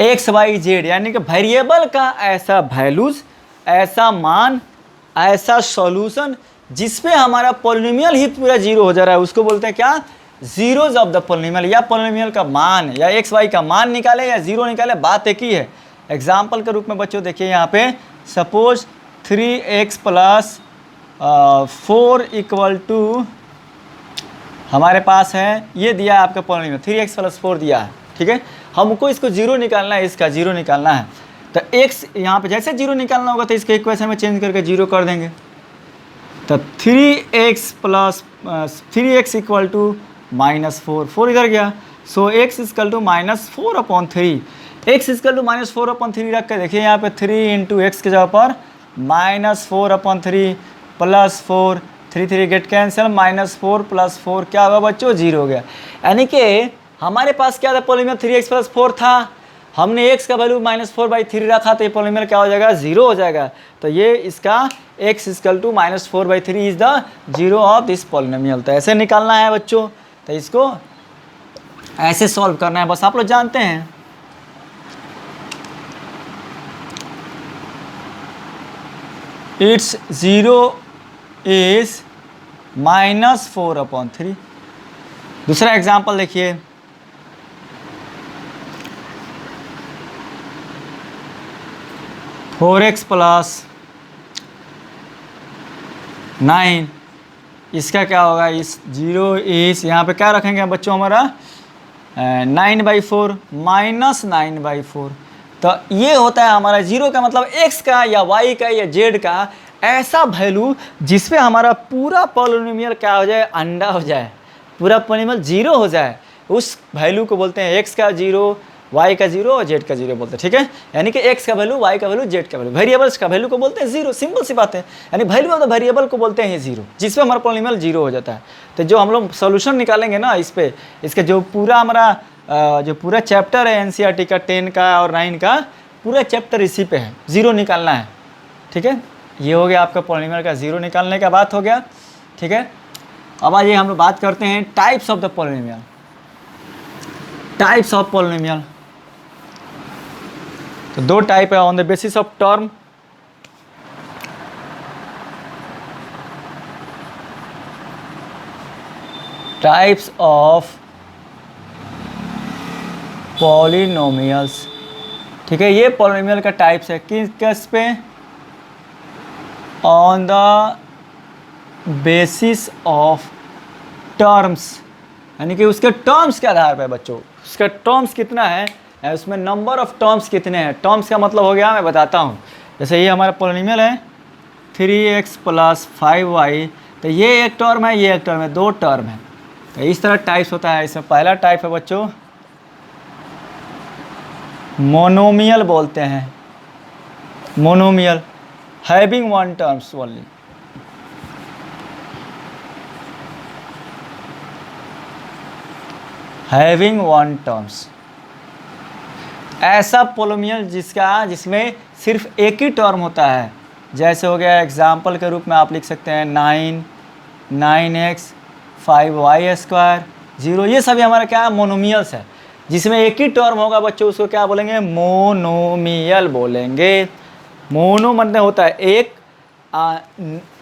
एक्स वाई जेड, यानी कि वेरिएबल का ऐसा वैल्यूज, ऐसा मान, ऐसा सॉल्यूशन जिसपे हमारा पॉलिनोमियल ही पूरा जीरो हो जा रहा है, उसको बोलते हैं क्या, जीरोज ऑफ द पॉलिनोमियल। या पॉलिनोमियल का मान या एक्स वाई का मान निकाले या जीरो निकाले, बात एक ही है। एग्जाम्पल के रूप में बच्चों देखिए यहाँ पे, suppose 3x plus 4 equal to, हमारे पास है ये दिया है आपका पॉलिनोमियल 3x प्लस 4 दिया है, ठीक है। हमको इसको जीरो निकालना है, इसका जीरो निकालना है, तो x यहाँ पे जैसे जीरो निकालना होगा तो इसके इक्वेशन में चेंज करके जीरो कर देंगे। तो 3x plus 3x equal to -4, 4 इधर गया, so x equal to -4/3, x equal to -4/3 रख के देखिए यहाँ पे 3 × x के जगह पर -4/3 प्लस 4, 3 गेट कैंसिल, -4 + 4 क्या होगा बच्चों, जीरो हो गया। यानी कि हमारे पास क्या था, पॉलिनोमियल 3x + 4 था, हमने x का वैल्यू -4/3 रखा तो ये पॉलिनोमियल क्या हो जाएगा, जीरो हो जाएगा। तो ये इसका x equal to -4/3 is the zero of this polynomial. तो ऐसे निकालना है बच्चों, तो इसको ऐसे सॉल्व करना है, बस आप लोग जानते हैं। It's zero is -4/3। दूसरा एग्जाम्पल देखिए, फोर एक्स प्लस 9, इसका क्या होगा, इस जीरो इस यहाँ पे क्या रखेंगे बच्चों हमारा 9/4 -9/4। तो ये होता है हमारा जीरो का मतलब x का या y का या z का ऐसा वैल्यू जिसपे हमारा पूरा पॉलिनोमियल क्या हो जाए, अंडा हो जाए, पूरा पॉलिनोमियल जीरो हो जाए, उस वैल्यू को बोलते हैं x का जीरो, y का जीरो और z का जीरो बोलते हैं, ठीक है। यानी कि x का वैल्यू, y का वैल्यू, z का वैल्यू, वेरिएबल्स का वैल्यू को बोलते हैं जीरो, सिंपल सी बात है। यानी वैल्यू ऑफ द वेरिएबल को बोलते हैं ये जीरो, जिसपे हमारा पॉलिनोमियल जीरो हो जाता है। तो जो हम लोग सोल्यूशन निकालेंगे ना इस पे, इसका जो पूरा हमारा जो पूरा चैप्टर है एनसीईआरटी का 10 का और 9 का, पूरा चैप्टर इसी पे है, ज़ीरो निकालना है, ठीक है। ये हो गया आपका पॉलिनोमियल का ज़ीरो निकालने का बात हो गया, ठीक है। अब आइए हम लोग बात करते हैं types of the polynomial. Types of polynomial, तो दो टाइप है, on the basis of term, types of polynomials, ठीक है। ये पॉलिनोमियल का टाइप्स है किस पे, on the basis of terms, यानी कि उसके टर्म्स के आधार पर बच्चों, उसका टर्म्स कितना है, उसमें नंबर ऑफ टर्म्स कितने हैं। टर्म्स का मतलब हो गया, मैं बताता हूँ। जैसे ये हमारा पॉलिनोमियल है 3x प्लस 5y, तो ये एक टर्म है, ये एक टर्म है, दो टर्म है। तो इस तरह टाइप्स होता है। इसमें पहला टाइप है बच्चों मोनोमियल बोलते हैं, monomial having one terms only. Having one terms, ऐसा पॉलिनोमियल जिसमें सिर्फ एक ही टर्म होता है। जैसे हो गया एग्जाम्पल के रूप में आप लिख सकते हैं 9x 5y² 0, ये सभी हमारा क्या है, मोनोमियल्स है। जिसमें एक ही टर्म होगा बच्चों, उसको क्या बोलेंगे, मोनोमियल बोलेंगे। मोनो मतलब होता है एक,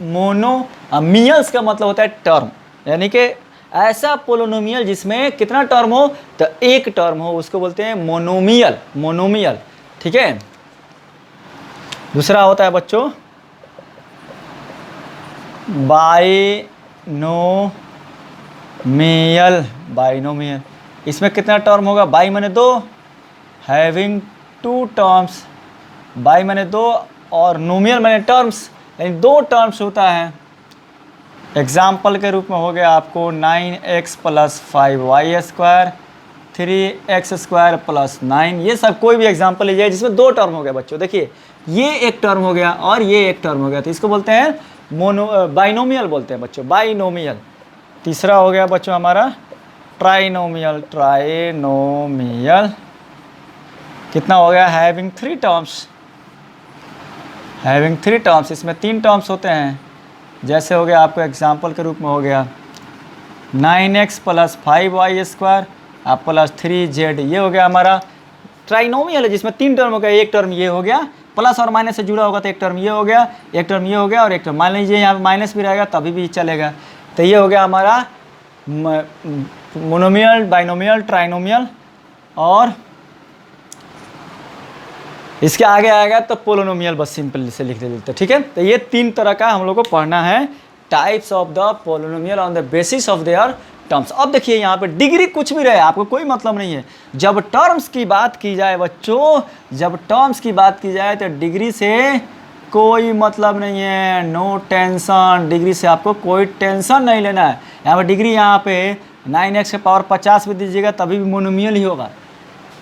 मोनोमियल्स का मतलब होता है टर्म, यानी कि ऐसा पॉलिनोमियल जिसमें कितना टर्म हो, तो एक टर्म हो, उसको बोलते हैं मोनोमियल, मोनोमियल, ठीक है। दूसरा होता है बच्चों बाइनोमियल, बाइनोमियल, इसमें कितना टर्म होगा, बाई माने दो, हैविंग टू टर्म्स, बाई माने दो और नोमियल माने टर्म्स, यानी दो टर्म्स होता है। एग्जाम्पल के रूप में हो गया आपको 9x प्लस 5y², 3x² + 9। ये सब कोई भी एग्जाम्पल लीजिए जिसमें दो टर्म हो गया बच्चों। देखिए ये एक टर्म हो गया और ये एक टर्म हो गया, तो इसको बोलते हैं बाइनोमियल बोलते हैं बच्चों, बाइनोमियल। तीसरा हो गया बच्चों हमारा ट्राइनोमियल। ट्राइनोमियल कितना हो गया? Having 3 terms. हैविंग 3 टर्म्स, इसमें 3 टर्म्स होते हैं। जैसे हो गया आपको एग्जाम्पल के रूप में हो गया 9x + 5y² आप + 3z। ये हो गया हमारा ट्राइनोमियल है जिसमें 3 टर्म हो गया। एक टर्म ये हो गया, प्लस और माइनस से जुड़ा होगा तो एक टर्म ये हो गया, एक टर्म ये हो गया और एक टर्म, मान लीजिए यहाँ माइनस भी रहेगा तभी भी चलेगा। तो ये हो गया हमारा मोनोमियल, बाइनोमियल, ट्राइनोमियल। और इसके आगे आएगा तो पोलिनोमियल, बस सिंपल से लिख देते हैं, ठीक है। तो ये 3 तरह का हम लोग को पढ़ना है, types of the polynomial on the basis of their terms. अब देखिए यहाँ पे डिग्री कुछ भी रहे आपको कोई मतलब नहीं है। जब टर्म्स की बात की जाए बच्चों, जब टर्म्स की बात की जाए तो डिग्री से कोई मतलब नहीं है, नो टेंशन। डिग्री से आपको कोई टेंशन नहीं लेना है। यहाँ पर डिग्री यहाँ पे 9x⁻50 भी दीजिएगा तभी भी मोनोमियल ही होगा।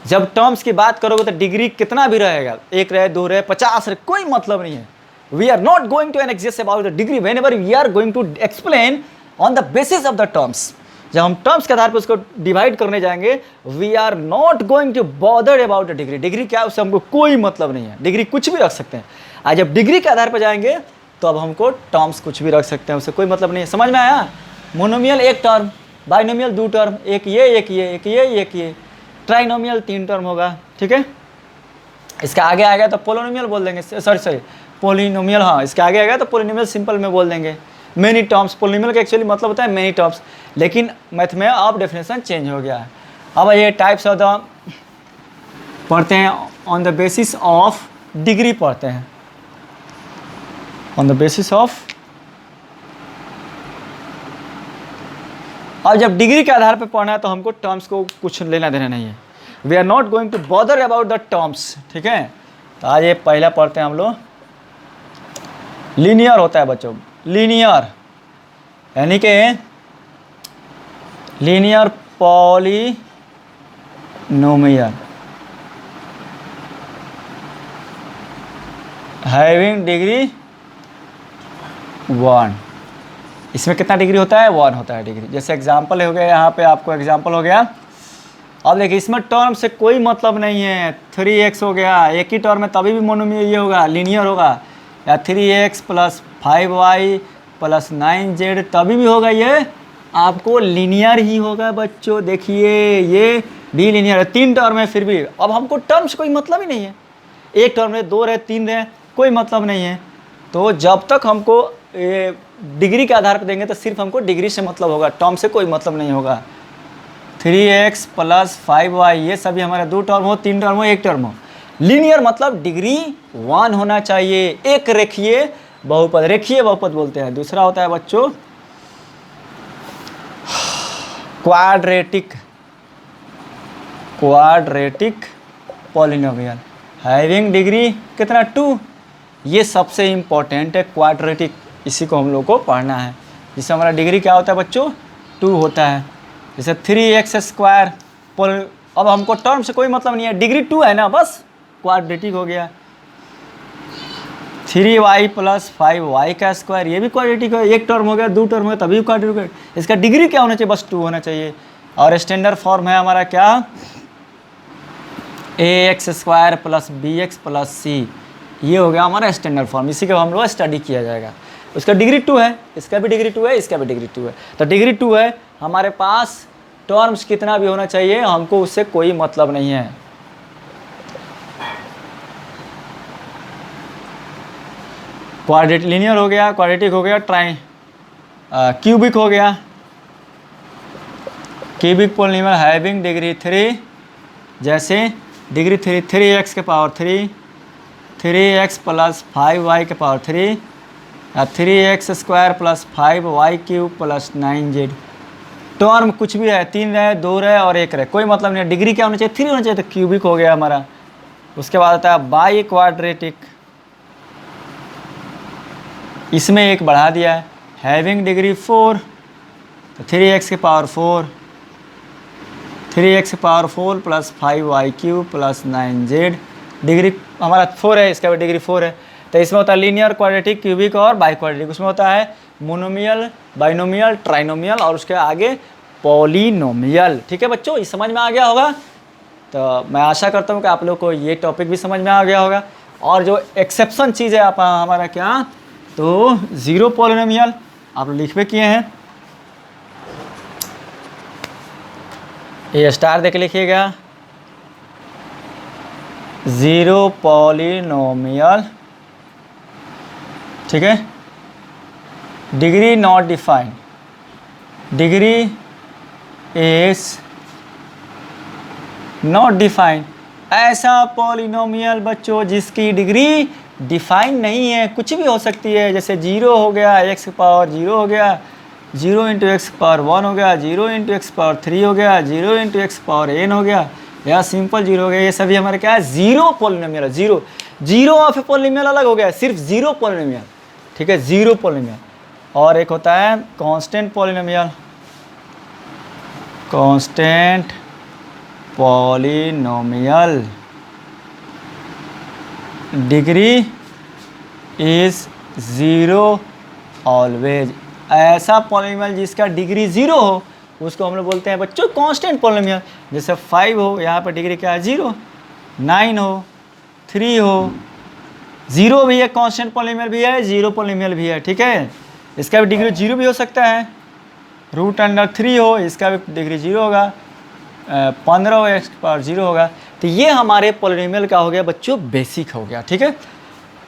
जब टर्म्स की बात करोगे तो डिग्री कितना भी रहेगा, 1 रहे, 2 रहे, 50 रहे, कोई मतलब नहीं है। We are not going to exist about the degree whenever we are going to explain on the basis of the terms. जब हम टर्म्स के आधार पर उसको डिवाइड करने जाएंगे, we are not going to bother about the degree. Degree क्या है उससे हमको कोई मतलब नहीं है, डिग्री कुछ भी रख सकते हैं। आज जब डिग्री के आधार पर जाएंगे तो अब हमको टर्म्स कुछ भी रख सकते हैं, उससे कोई मतलब नहीं है। समझ में आया? मोनोमियल 1 टर्म, बाइनोमियल 2 टर्म, एक ये एक ये एक ये एक ये, ट्राइनोमियल 3 टर्म होगा, ठीक है। इसके आगे आएगा तो पोलिनोमियल बोल देंगे, सॉरी पोलिनोमियल, हाँ इसके आगे आएगा तो पोलिनोमियल सिंपल में बोल देंगे। मेनी टर्म्स, पोलिनोमियल का एक्चुअली मतलब होता है मेनी टर्म्स, लेकिन मैथ में अब डेफिनेशन चेंज हो गया है। अब ये टाइप्स ऑफ द पढ़ते हैं on the basis of degree, पढ़ते हैं ऑन द बेसिस ऑफ। और जब डिग्री के आधार पर पढ़ना है तो हमको टर्म्स को कुछ लेना देना नहीं है। We are not going to bother about the terms, ठीक है। तो आज ये पहला पढ़ते हैं हम लोग, लीनियर होता है बच्चों, लीनियर यानी कि लीनियर पॉलिनोमियल हैविंग डिग्री 1। इसमें कितना डिग्री होता है? 1 होता है डिग्री। जैसे एग्जाम्पल हो गया, यहाँ पे आपको एग्जाम्पल हो गया। अब देखिए इसमें टर्म से कोई मतलब नहीं है। 3x हो गया, एक ही टर्म है तभी भी मोनोमियल ये होगा, लीनियर होगा। या 3x + 5y + 9z तभी भी होगा, ये आपको लीनियर ही होगा बच्चों। देखिए ये भी लीनियर है, 3 टर्म है फिर भी। अब हमको टर्म से कोई मतलब ही नहीं है, एक टर्म रहे, 2 रहे, 3 रहे, कोई मतलब नहीं है। तो जब तक हमको ये डिग्री के आधार पर देंगे तो सिर्फ हमको डिग्री से मतलब होगा, टर्म से कोई मतलब नहीं होगा। 3x + 5y ये सभी हमारे 2 टर्म हो, 3 टर्म हो, 1 टर्म हो। लीनियर मतलब डिग्री 1 होना चाहिए। एक रेखीय बहुपद, रेखीय बहुपद बोलते हैं। दूसरा होता है बच्चों quadratic, quadratic polynomial having degree कितना? 2। ये सबसे इम्पोर्टेंट है क्वाड्रेटिक, इसी को हम लोग को पढ़ना है। जिससे हमारा डिग्री क्या होता है बच्चों? 2 होता है। जैसे 3x², अब हमको टर्म से कोई मतलब नहीं है, डिग्री 2 है ना, बस क्वाड्रेटिक हो गया। 3y + 5y², ये भी क्वाड्रेटिक है। एक टर्म हो गया, 2 टर्म हो गया तभी क्वाड्रेटिक है। इसका डिग्री क्या होना चाहिए? बस 2 होना चाहिए। और स्टैंडर्ड फॉर्म है हमारा क्या? ax² + bx + c, ये हो गया हमारा स्टैंडर्ड फॉर्म। इसी का हम लोग स्टडी किया जाएगा। उसका डिग्री 2 है, इसका भी डिग्री 2 है, इसका भी डिग्री 2 है। तो डिग्री 2 है, हमारे पास टर्म्स कितना भी होना चाहिए, हमको उससे कोई मतलब नहीं है। क्वाड्रेटिक लीनियर हो गया, क्वाड्रेटिक हो गया, क्यूबिक हो गया। क्यूबिक पॉलिनोमियल हैविंग डिग्री 3, जैसे degree 3, 3x⁻3, 3x + 5y⁻3, 3x² + 5y³ + 9z। Term कुछ भी है, 3 रहे, 2 रहे और 1 रहे, कोई मतलब नहीं है। डिग्री क्या होना चाहिए? 3 होना चाहिए। तो क्यूबिक हो गया हमारा। उसके बाद आता है बाई क्वाड्रेटिक, इसमें एक बढ़ा दिया है, हैविंग डिग्री 4, तो 3x⁻4, 3x power 4 plus 5y cube plus 9z, degree हमारा 4 है, इसका भी डिग्री 4 है। तो इसमें होता है लीनियर, क्वाड्रेटिक, क्यूबिक और बाई क्वाड्रेटिक। उसमें होता है मोनोमियल, बाइनोमियल, ट्राइनोमियल और उसके आगे पॉलिनोमियल। ठीक है बच्चों, ये समझ में आ गया होगा। तो मैं आशा करता हूँ कि आप लोग को ये टॉपिक भी समझ में आ गया होगा। और जो एक्सेप्शन चीज़ है आप हमारा क्या, तो ज़ीरो पॉलिनोमियल आप लोग लिख भी किए हैं, ये स्टार देके लिखिएगा, ज़ीरो पॉलिनोमियल। ठीक है, degree not defined, degree is not defined. ऐसा पॉलिनोमियल बच्चों जिसकी डिग्री डिफाइन नहीं है, कुछ भी हो सकती है, जैसे 0 हो गया, x पावर 0 हो गया, 0 इंटू एक्स पावर 1 हो गया, 0 इंटू एक्स पावर 3 हो गया, 0 इंटू एक्स पावर n हो गया, या सिंपल 0 हो गया। ये सभी हमारे क्या है, ज़ीरो पॉलिनोमियल है। जीरो ऑफ ए पॉलिनोमियल अलग हो गया, सिर्फ ज़ीरो पॉलिनोमियल। ठीक है, ज़ीरो पॉलिनोमियल। और एक होता है constant polynomial, constant polynomial, degree is zero always. ऐसा पॉलिनोमियल जिसका डिग्री 0 हो उसको हम लोग बोलते हैं बच्चों कांस्टेंट पॉलिनोमियल। जैसे 5 हो, यहाँ पर डिग्री क्या है 0, 9 हो, 3 हो, 0 भी है, कांस्टेंट पॉलिनोमियल भी है, ज़ीरो पॉलिनोमियल भी है। ठीक है, इसका भी डिग्री 0 भी हो सकता है, √3 हो, इसका भी डिग्री 0 होगा, 15 हो, x पावर 0 होगा। तो ये हमारे पॉलिनोमियल का हो गया बच्चों बेसिक हो गया। ठीक है,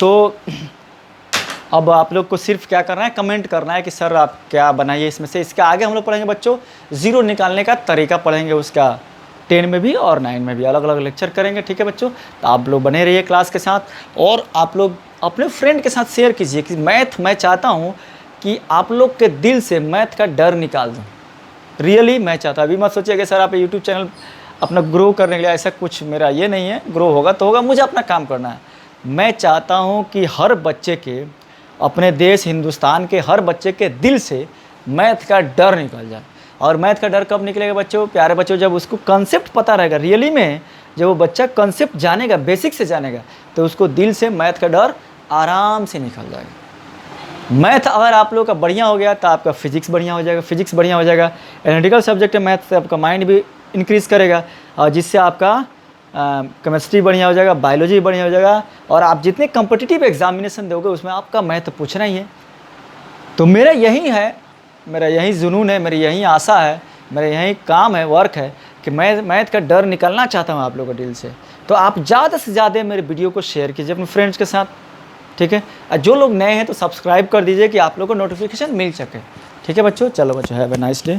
तो अब आप लोग को सिर्फ क्या करना है, कमेंट करना है कि सर आप क्या बनाइए इसमें से। इसके आगे हम लोग पढ़ेंगे बच्चों ज़ीरो निकालने का तरीका पढ़ेंगे, उसका 10 में भी और 9 में भी अलग अलग लेक्चर करेंगे। ठीक है बच्चों, तो आप लोग बने रहिए क्लास के साथ, और आप लोग अपने फ्रेंड के साथ शेयर कीजिए कि मैथ, मैं चाहता हूँ कि आप लोग के दिल से मैथ का डर निकाल दूँ। रियली मैं चाहता हूँ। अभी मत सोचिए कि सर आप यूट्यूब चैनल अपना ग्रो करने के लिए, ऐसा कुछ मेरा ये नहीं है। ग्रो होगा तो होगा, मुझे अपना काम करना है। मैं चाहता हूँ कि हर बच्चे के, अपने देश हिंदुस्तान के हर बच्चे के दिल से मैथ का डर निकल जाए। और मैथ का डर कब निकलेगा बच्चों, प्यारे बच्चों, जब उसको कंसेप्ट पता रहेगा। रियली में जब वो बच्चा कंसेप्ट जानेगा, बेसिक से जानेगा, तो उसको दिल से मैथ का डर आराम से निकल जाएगा। मैथ अगर आप लोग का बढ़िया हो गया तो आपका फिजिक्स बढ़िया हो जाएगा, फिजिक्स बढ़िया हो जाएगा, एनालिटिकल सब्जेक्ट है मैथ से आपका माइंड भी इंक्रीज़ करेगा, और जिससे आपका केमिस्ट्री बढ़िया हो जाएगा, बायोलॉजी बढ़िया हो जाएगा, और आप जितने कॉम्पिटिटिव एग्जामिनेशन दोगे उसमें आपका मैथ पूछना ही है। तो मेरा यही है, मेरा यही जुनून है, मेरी यही आशा है, मेरा यही काम है, वर्क है कि मैं मैथ का डर निकलना चाहता हूँ आप लोगों के दिल से। तो आप ज़्यादा से ज़्यादा मेरे वीडियो को शेयर कीजिए अपने फ्रेंड्स के साथ। ठीक है, और जो लोग नए हैं तो सब्सक्राइब कर दीजिए कि आप लोगों को नोटिफिकेशन मिल सके। ठीक है बच्चों, चलो बच्चों, हैव ए नाइस डे।